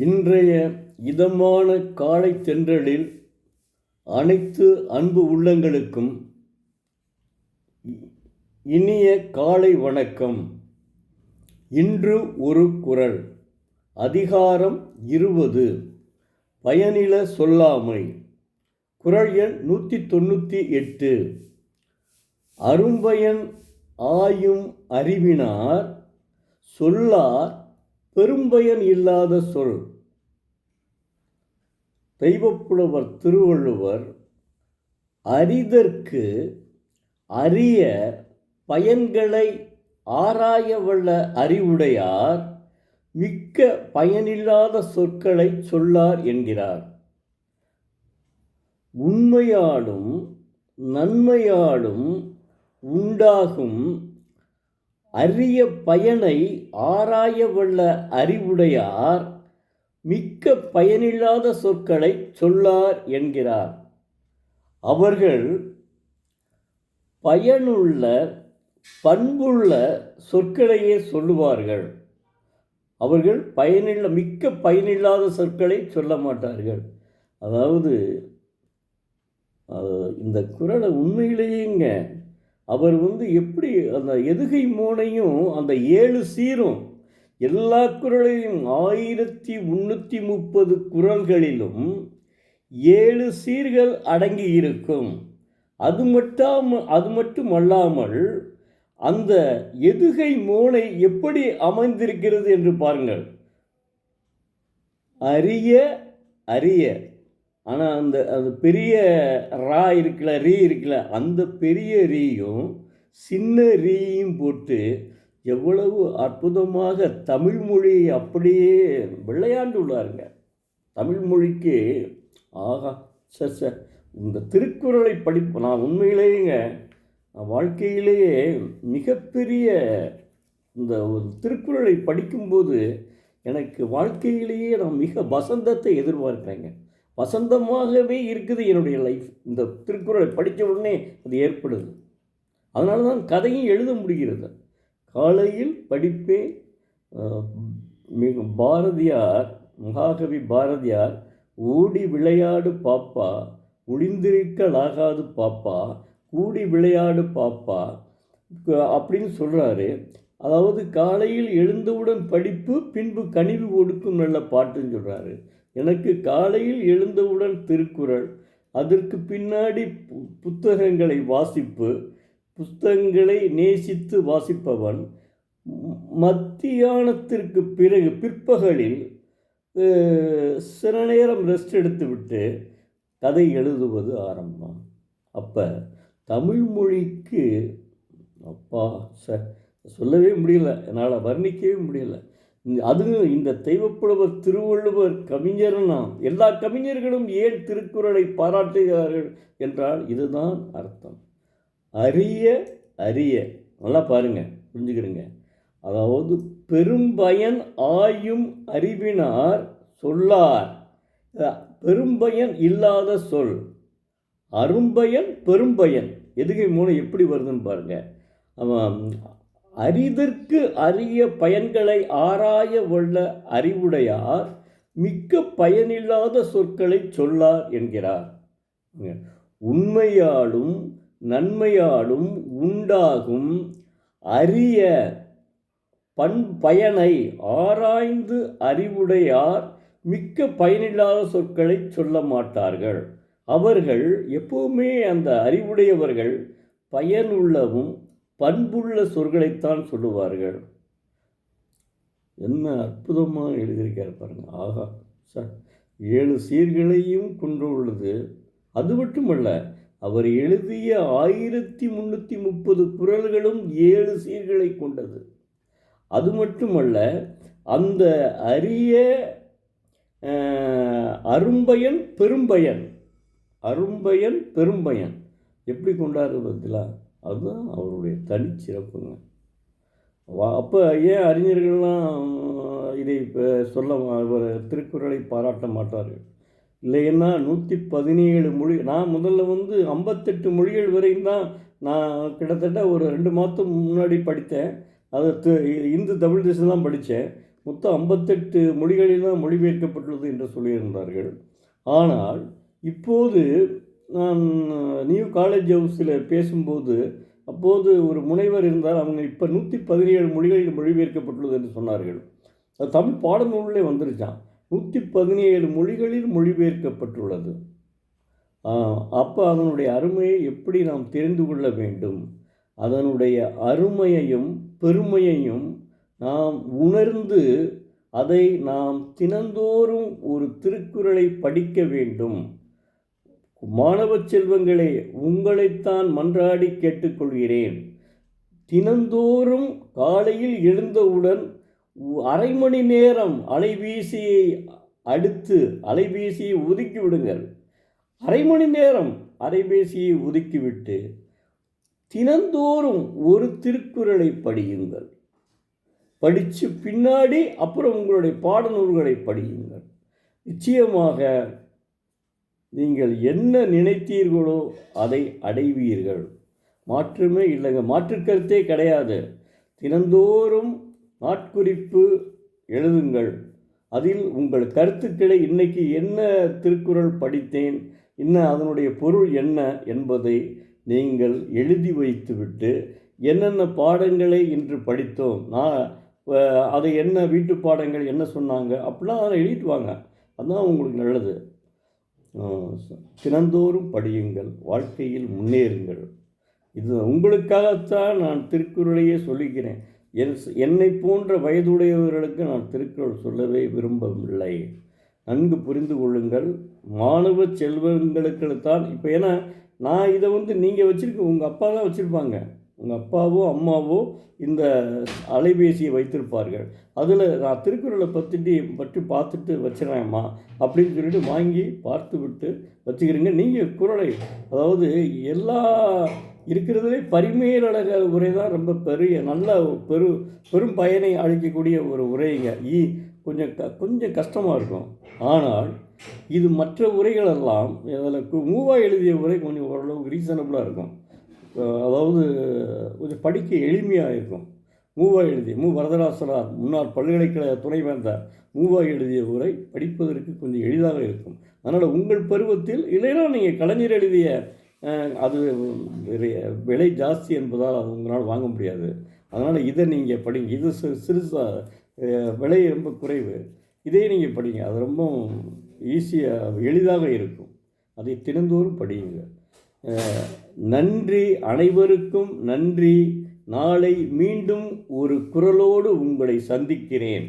இன்றைய இதமான காலை தென்றலில் அனைத்து அன்பு உள்ளங்களுக்கும் இனிய காலை வணக்கம். இன்று ஒரு குறள். அதிகாரம் 20, பயனில சொல்லாமை. குறள் எண் 198. அரும்பயன் ஆயும் அறிவினார் சொல்லார் பெரும்பயன் இல்லாத சொல். தெய்வப்புலவர் திருவள்ளுவர் அறிதற்கு அரிய பயன்களை ஆராயவல்ல அறிவுடையார் மிக்க பயனில்லாத சொற்களை சொல்லார் என்கிறார். உண்மையாலும் நன்மையாலும் உண்டாகும் அரிய பயனை ஆராயவல்ல அறிவுடையார் மிக்க பயனில்லாத சொற்களை சொல்லார் என்கிறார். அவர்கள் பயனுள்ள பண்புள்ள சொற்களையே சொல்லுவார்கள். அவர்கள் மிக்க பயனில்லாத சொற்களை சொல்ல மாட்டார்கள். அதாவது இந்த குறளை உண்மையிலேயேங்க அவர் எப்படி அந்த எதுகை மோனையும் அந்த 7 சீரும் எல்லா குறளையும் 1330 குறள்களிலும் 7 சீர்கள் அடங்கி இருக்கும். அது மட்டுமல்லாமல் அந்த எதுகை மோனை எப்படி அமைந்திருக்கிறது என்று பாருங்கள். அரிய அரிய, ஆனால் அந்த பெரிய ரா இருக்குல்ல, ரீ இருக்குல்ல, அந்த பெரிய ரீயும் சின்ன ரீயும் போட்டு எவ்வளவு அற்புதமாக தமிழ் மொழியை அப்படியே விளையாண்டு உள்ளாருங்க. தமிழ் மொழிக்கு ஆகா சார் இந்த திருக்குறளை நான் உண்மையிலேயேங்க வாழ்க்கையிலேயே மிகப்பெரிய இந்த ஒரு திருக்குறளை படிக்கும்போது எனக்கு வாழ்க்கையிலேயே நான் மிக வசந்தத்தை எதிர்பார்க்குறேங்க. வசந்தமாகவே இருக்குது என்னுடைய லைஃப். இந்த திருக்குறளை படித்த உடனே அது ஏற்படுது. அதனால தான் கதையும் எழுத முடிகிறது. காலையில் படிப்பேன். பாரதியார், மகாகவி பாரதியார், ஓடி விளையாடு பாப்பா, ஒளிந்திருக்கலாகாது பாப்பா, கூடி விளையாடு பாப்பா அப்படின்னு சொல்கிறாரு. அதாவது காலையில் எழுந்தவுடன் படிப்பு, பின்பு கனிவு கொடுக்கும் நல்ல பாட்டுன்னு சொல்கிறாரு. எனக்கு காலையில் எழுந்தவுடன் திருக்குறள், அதற்கு பின்னாடி புத்தகங்களை புத்தகங்களை நேசித்து வாசிப்பவன், மத்தியானத்திற்கு பிறகு பிற்பகலில் சில நேரம் ரெஸ்ட் எடுத்துவிட்டு கதை எழுதுவது ஆரம்பம். அப்போ தமிழ் மொழிக்கு அப்பா சொல்லவே முடியல, என்னால் வர்ணிக்கவே முடியல. அதுவும் இந்த தெய்வப்புலவர் திருவள்ளுவர் கவிஞர்னா எல்லா கவிஞர்களும் ஏன் திருக்குறளை பாராட்டுகிறார்கள் என்றால் இதுதான் அர்த்தம். அரிய அரிய, நல்லா பாருங்க, புரிஞ்சுக்கிறீங்க. அதாவது பெரும்பயன் ஆயும் அறிவினார் சொல்லார் பெரும்பயன் இல்லாத சொல். அரும்பயன் பெரும்பயன் எதுகை மூலம் எப்படி வருதுன்னு பாருங்க. அறிதற்கு அரிய பயன்களை ஆராய வல்ல அறிவுடையார் மிக்க பயனில்லாத சொற்களை சொல்லார் என்கிறார். உண்மையாலும் நன்மையாலும் உண்டாகும் அரிய பயனை ஆராய்ந்து அறிவுடையார் மிக்க பயனில்லாத சொற்களை சொல்ல மாட்டார்கள். அவர்கள் எப்பவுமே அந்த அறிவுடையவர்கள் பயனுள்ளவும் பண்புள்ள சொற்களைத்தான் சொல்லுவார்கள். என்ன அற்புதமாக எழுதியிருக்கார் பாருங்க. ஆகா சார், 7 சீர்களையும் கொண்டுள்ளது. அது மட்டுமல்ல, அவர் எழுதிய 1330 குறள்களும் 7 சீர்களை கொண்டது. அது மட்டுமல்ல, அந்த அரிய அரும்பயன் பெரும்பயன் எப்படி கொண்டாடுறதுல அதுதான் அவருடைய தனிச்சிறப்புங்க. அப்போ ஏன் அறிஞர்கள்லாம் இதை சொல்ல திருக்குறளை பாராட்ட மாட்டார்கள்? இல்லைன்னா 117 மொழி, நான் முதல்ல 58 மொழிகள் வரையும் தான் நான் கிட்டத்தட்ட ஒரு 2 மாதம் முன்னாடி படித்தேன். அது இந்து தமிழ் தேசம் தான் படித்தேன். மொத்தம் 58 மொழிகளில் தான் மொழிபெயர்க்கப்பட்டுள்ளது என்று சொல்லியிருந்தார்கள். ஆனால் இப்போது நான் நியூ காலேஜ் ஹவுஸில் பேசும்போது, அப்போது ஒரு முனைவர் இருந்தார். அவங்க இப்போ 117 மொழிகளில் மொழிபெயர்க்கப்பட்டுள்ளது என்று சொன்னார்கள். அது தமிழ் பாடநூலிலே வந்துருச்சான். 117 மொழிகளில் மொழிபெயர்க்கப்பட்டுள்ளது. அப்போ அதனுடைய அருமையை எப்படி நாம் தெரிந்து கொள்ள வேண்டும்? அதனுடைய அருமையையும் பெருமையையும் நாம் உணர்ந்து அதை நாம் தினந்தோறும் ஒரு திருக்குறளை படிக்க வேண்டும். மாணவ செல்வங்களே, உங்களைத்தான் மன்றாடி கேட்டுக்கொள்கிறேன். தினந்தோறும் காலையில் எழுந்தவுடன் அரை மணி நேரம் அலைபேசியை ஒதுக்கி விடுங்கள். அரை மணி நேரம் அலைபேசியை ஒதுக்கிவிட்டு தினந்தோறும் ஒரு திருக்குறளை படியுங்கள். படித்து பின்னாடி அப்புறம் உங்களுடைய பாடநூல்களை படியுங்கள். நிச்சயமாக நீங்கள் என்ன நினைத்தீர்களோ அதை அடைவீர்கள். மாற்றமே இல்லைங்க, மாற்றுக்கருத்தே கிடையாது. தினந்தோறும் நாட்குறிப்பு எழுதுங்கள். அதில் உங்கள் கருத்துக்களை இன்னைக்கு என்ன திருக்குறள் படித்தேன், அதனுடைய பொருள் என்ன என்பதை நீங்கள் எழுதி வைத்துவிட்டு, என்னென்ன பாடங்களை இன்று படித்தோம், அதை என்ன வீட்டு பாடங்கள் என்ன சொன்னாங்க அப்படிலாம் அதை எழுதிட்டு வாங்க. அதுதான் உங்களுக்கு நல்லது. தினந்தோறும் படியுங்கள், வாழ்க்கையில் முன்னேறுங்கள். இது உங்களுக்காகத்தான் நான் திருக்குறளையே சொல்லிக்கிறேன். என்னை போன்ற வயதுடையவர்களுக்கு நான் திருக்குறள் சொல்லவே விரும்பவில்லை. நன்கு புரிந்து கொள்ளுங்கள். மாணவ செல்வங்களுக்குத்தான் இப்போ, ஏன்னா நான் இதை நீங்கள் வச்சுருக்க, உங்கள் அப்பா தான் வச்சுருப்பாங்க. உங்கள் அப்பாவோ அம்மாவோ இந்த அலைபேசியை வைத்திருப்பார்கள். அதில் நான் திருக்குறளை பற்றி பார்த்துட்டு வச்சிடறேம்மா அப்படின்னு சொல்லிட்டு வாங்கி பார்த்து விட்டு வச்சுக்கிறீங்க. நீங்கள் குறளை, அதாவது எல்லா இருக்கிறதுலே பரிமேலழக உரை தான் ரொம்ப பெரிய நல்ல பெரும் பயனை அளிக்கக்கூடிய ஒரு உரைங்க. கொஞ்சம் கஷ்டமாக இருக்கும். ஆனால் இது மற்ற உரைகளெல்லாம், அதில் மூவா எழுதிய உரை கொஞ்சம் ஓரளவுக்கு ரீசனபுளாக இருக்கும். அதாவது கொஞ்சம் படிக்க எளிமையாக இருக்கும். வரதராசனார் முன்னாள் பல்கலைக்கழக துணைவேந்தர் மூவா எழுதிய உரை படிப்பதற்கு கொஞ்சம் எளிதாக இருக்கும். அதனால் உங்கள் பருவத்தில், இல்லைன்னா நீங்கள் கலைஞர் எழுதிய, அது விலை ஜாஸ்தி என்பதால் அது உங்களால் வாங்க முடியாது. அதனால் இதை நீங்கள் படிங்க. இது சிறுசாக விலை ரொம்ப குறைவு. இதே நீங்கள் படிங்க. அது ரொம்ப ஈஸியாக எளிதாக இருக்கும். அதை தினந்தோறும் படியுங்க. நன்றி, அனைவருக்கும் நன்றி. நாளை மீண்டும் ஒரு குறளோடு உங்களை சந்திக்கிறேன்.